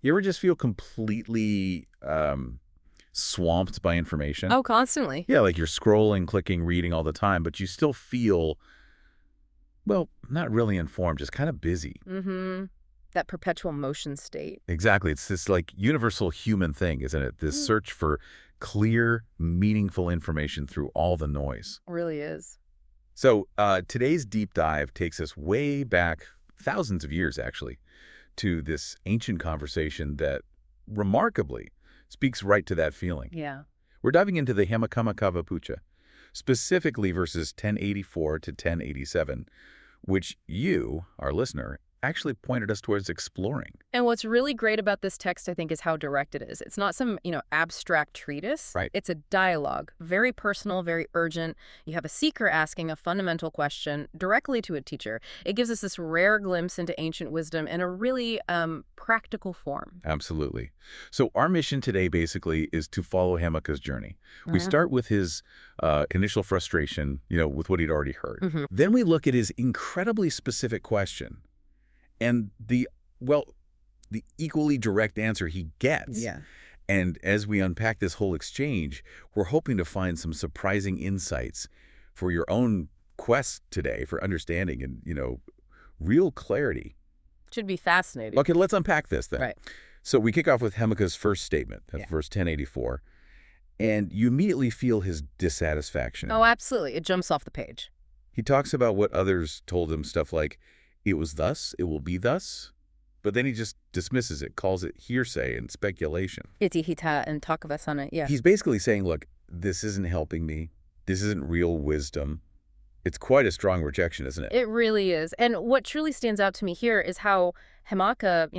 You ever just feel completely swamped by information? Oh, constantly. Yeah, like you're scrolling, clicking, reading all the time, but you still feel, well, not really informed, just kind of busy. Mm-hmm. That perpetual motion state. Exactly. It's this like universal human thing, isn't it? This search for clear, meaningful information through all the noise. Really is. So today's deep dive takes us way back, thousands of years actually, to this ancient conversation that remarkably speaks right to that feeling. Yeah. We're diving into the Hemakamāṇavapucchā, specifically verses 1084 to 1087, which you, our listener, actually pointed us towards exploring. And what's really great about this text, I think, is how direct it is. It's not some, abstract treatise. Right. It's a dialogue, very personal, very urgent. You have a seeker asking a fundamental question directly to a teacher. It gives us this rare glimpse into ancient wisdom in a really practical form. Absolutely. So our mission today basically is to follow Hemaka's journey. We start with his initial frustration, with what he'd already heard. Then we look at his incredibly specific question and the equally direct answer he gets. Yeah. And as we unpack this whole exchange, we're hoping to find some surprising insights for your own quest today for understanding and, real clarity. Should be fascinating. Okay, let's unpack this then. Right. So we kick off with Hemaka's first statement. That's verse 1084. And you immediately feel his dissatisfaction. Oh, absolutely. It jumps off the page. He talks about what others told him, stuff like, it was thus, it will be thus. But then he just dismisses it, calls it hearsay and speculation. Itihita and takavasana, yeah. He's basically saying, look, this isn't helping me. This isn't real wisdom. It's quite a strong rejection, isn't it? It really is. And what truly stands out to me here is how Hemaka,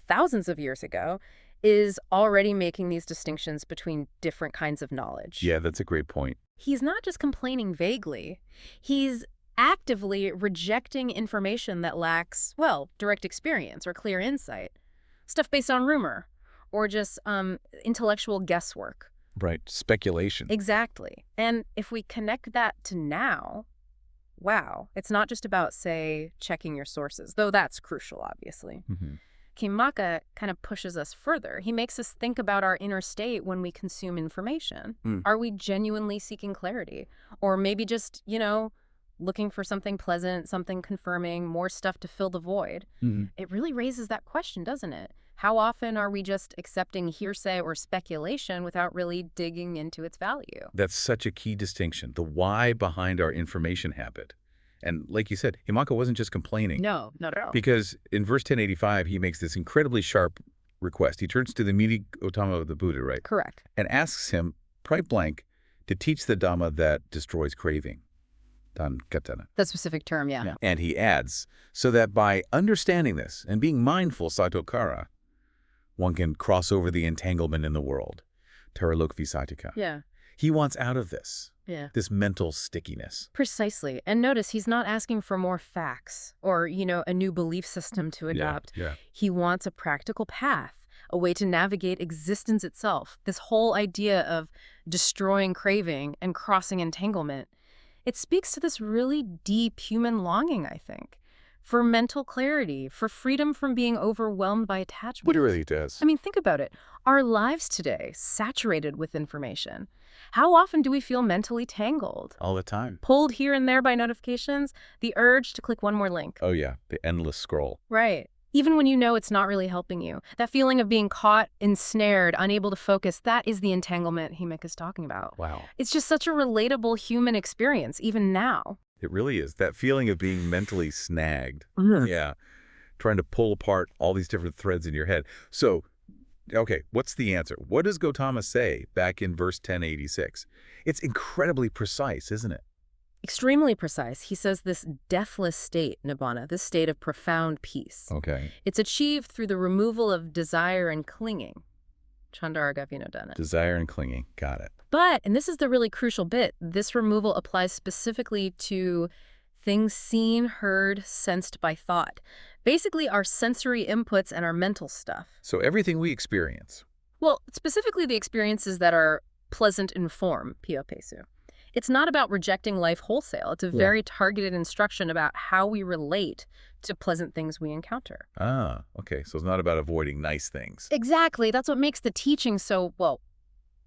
thousands of years ago, is already making these distinctions between different kinds of knowledge. Yeah, that's a great point. He's not just complaining vaguely. He's actively rejecting information that lacks, direct experience or clear insight. Stuff based on rumor or just intellectual guesswork. Right, speculation. Exactly. And if we connect that to now, wow, it's not just about, say, checking your sources, though that's crucial, obviously. Hemaka kind of pushes us further. He makes us think about our inner state when we consume information. Are we genuinely seeking clarity? Or maybe just, looking for something pleasant, something confirming, more stuff to fill the void? It really raises that question, doesn't it? How often are we just accepting hearsay or speculation without really digging into its value? That's such a key distinction, the why behind our information habit. And like you said, Hemaka wasn't just complaining. No, not at all. Because in verse 1085, he makes this incredibly sharp request. He turns to the Muni of the Buddha, right? Correct. And asks him, point blank, to teach the Dhamma that destroys craving. Katana. That specific term, yeah. And he adds, so that by understanding this and being mindful, satokara, one can cross over the entanglement in the world. Taralokvisatika. Yeah. He wants out of this. Yeah. This mental stickiness. Precisely. And notice he's not asking for more facts or, a new belief system to adopt. Yeah. He wants a practical path, a way to navigate existence itself. This whole idea of destroying craving and crossing entanglement. It speaks to this really deep human longing, I think, for mental clarity, for freedom from being overwhelmed by attachment. What it really does. I mean, think about it. Our lives today, saturated with information. How often do we feel mentally tangled? All the time. Pulled here and there by notifications, the urge to click one more link. Oh, yeah. The endless scroll. Right. Even when you know it's not really helping you. That feeling of being caught, ensnared, unable to focus, that is the entanglement Hemaka's talking about. Wow. It's just such a relatable human experience, even now. It really is. That feeling of being mentally snagged. Mm-hmm. Yeah. Trying to pull apart all these different threads in your head. So, okay, what's the answer? What does Gautama say back in verse 1086? It's incredibly precise, isn't it? Extremely precise. He says this deathless state, Nibbana, this state of profound peace. Okay. It's achieved through the removal of desire and clinging. Chandaragavinodana. Desire and clinging. Got it. But, and this is the really crucial bit, this removal applies specifically to things seen, heard, sensed by thought. Basically, our sensory inputs and our mental stuff. So everything we experience. Well, specifically the experiences that are pleasant in form, piopesu. It's not about rejecting life wholesale. It's a very targeted instruction about how we relate to pleasant things we encounter. Ah, okay. So it's not about avoiding nice things. Exactly. That's what makes the teaching so, well,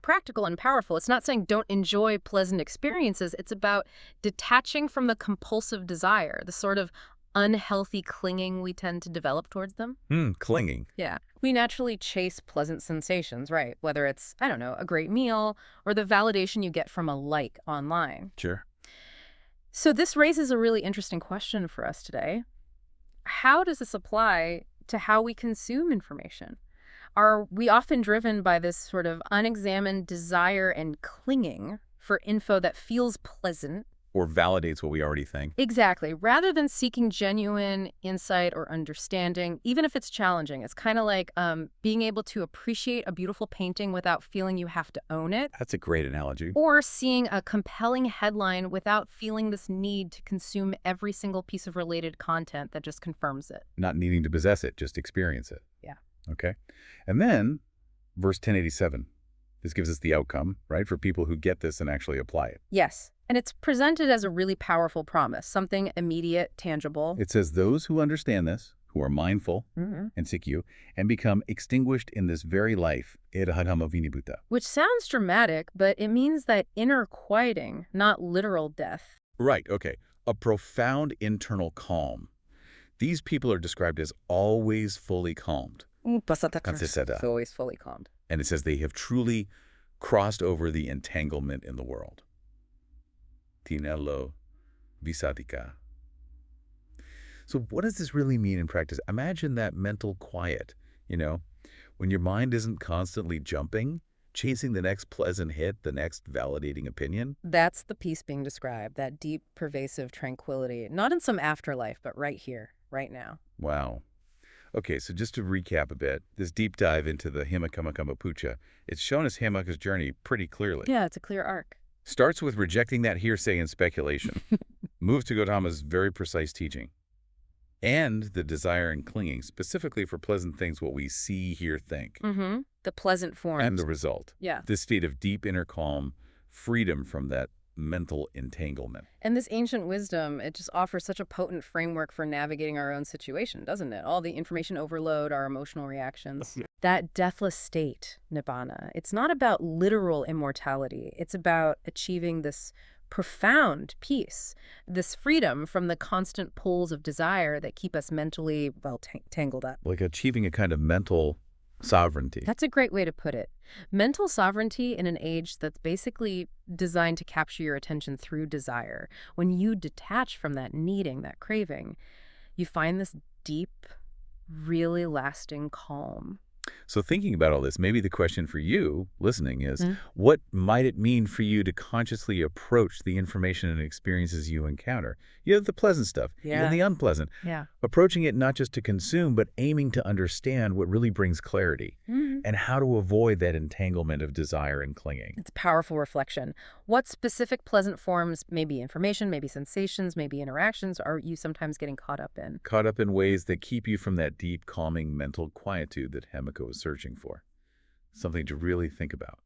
practical and powerful. It's not saying don't enjoy pleasant experiences. It's about detaching from the compulsive desire, the sort of unhealthy clinging we tend to develop towards them. Clinging. Yeah. We naturally chase pleasant sensations, right? Whether it's, I don't know, a great meal or the validation you get from a like online. Sure. So this raises a really interesting question for us today. How does this apply to how we consume information? Are we often driven by this sort of unexamined desire and clinging for info that feels pleasant? Or validates what we already think. Exactly. Rather than seeking genuine insight or understanding, even if it's challenging. It's kind of like being able to appreciate a beautiful painting without feeling you have to own it. That's a great analogy. Or seeing a compelling headline without feeling this need to consume every single piece of related content that just confirms it. Not needing to possess it, just experience it. Yeah. Okay. And then, verse 1087. This gives us the outcome, right, for people who get this and actually apply it. Yes. And it's presented as a really powerful promise, something immediate, tangible. It says, those who understand this, who are mindful and seek you, and become extinguished in this very life, Which sounds dramatic, but it means that inner quieting, not literal death. Right, okay. A profound internal calm. These people are described as always fully calmed. Always fully calmed. And it says they have truly crossed over the entanglement in the world. Tinello visatika. So what does this really mean in practice? Imagine that mental quiet, when your mind isn't constantly jumping, chasing the next pleasant hit, the next validating opinion. That's the peace being described, that deep, pervasive tranquility, not in some afterlife, but right here, right now. Wow. Okay, so just to recap a bit, this deep dive into the Hemakamāṇavapucchā, it's shown us Hemaka's journey pretty clearly. Yeah, it's a clear arc. Starts with rejecting that hearsay and speculation, moves to Gautama's very precise teaching, and the desire and clinging, specifically for pleasant things, what we see, hear, think. The pleasant forms. And the result. Yeah. This state of deep inner calm, freedom from that mental entanglement. And this ancient wisdom, it just offers such a potent framework for navigating our own situation, doesn't it? All the information overload, our emotional reactions. That deathless state, Nibbana, it's not about literal immortality. It's about achieving this profound peace, this freedom from the constant pulls of desire that keep us mentally, well, tangled up. Like achieving a kind of mental sovereignty. That's a great way to put it. Mental sovereignty in an age that's basically designed to capture your attention through desire. When you detach from that needing, that craving, you find this deep, really lasting calm. So thinking about all this, maybe the question for you listening is, what might it mean for you to consciously approach the information and experiences you encounter? The pleasant stuff, and the unpleasant. Yeah. Approaching it not just to consume, but aiming to understand what really brings clarity and how to avoid that entanglement of desire and clinging. It's a powerful reflection. What specific pleasant forms, maybe information, maybe sensations, maybe interactions, are you sometimes getting caught up in? Caught up in ways that keep you from that deep, calming mental quietude that Hemaka was searching for. Something to really think about.